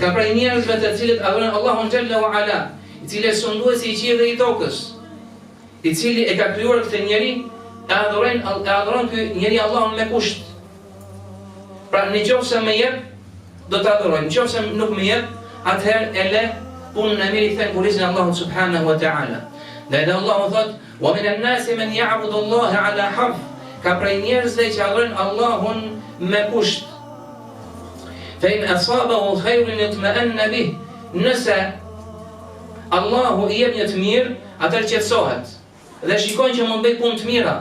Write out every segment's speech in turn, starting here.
Ka prej njerëzve të cilët adhurojnë Allahun xhalla wa ala, i cili është sunduesi i qiellit dhe i tokës, i cili e ka krijuar këtë njeri, e adhuron ky njeri Allahun me kusht. Pra nëse më jep, do ta adhuroj. Nëse nuk më jep, atëherë e le punën e mirë i thën kurizin Allahut subhanahu wa ta'ala. Dhe Allahu thot: "Wa min an-nasi man ya'budu Allaha 'ala harf." Ka prej njerëzve që adhurojnë Allahun me kusht. Fa in asabahu khayrun yatma'anna bih. Nëse Allahu i jep një të mirë, atëherë qetësohet dhe shikon që mund bëj punë të mira.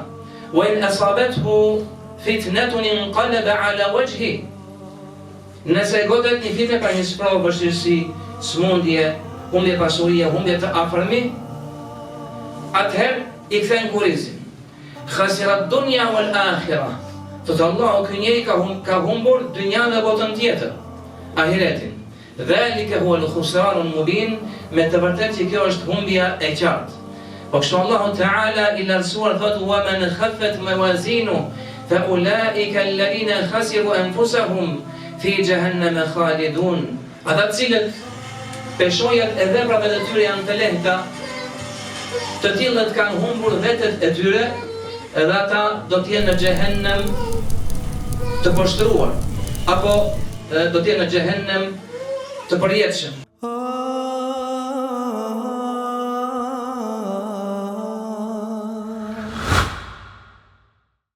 Wa in asabathu fitnatun inqalaba 'ala wajhi. Nëse godet një fitnë pra një sprovë, vështirësi, smundje, humbje pasurie, humbje të afërmi, atëherë i kthen kurizin. Khasirat dunya wal akhirah. Thot Allahu, ky njeri ka humbur dynjan dhe botën tjetër, ahiretin. Dhalika huwa al-khusran al-mubin, me të vërtetë që kjo është humbja e qartë. Po kështu Allahu Ta'ala i lartësuar thot: "Wa man khaffat mawazinu fa ulaika alladhina khasiru anfusahum fi jahannam khalidun." Ata të cilët peshojat e veprave të tyre janë të lehta, të tillët kanë humbur vetët e tyre, edhe ata do të jenë në xhehenem të poshtruar, apo do të jenë në xhehenem të përjetshëm.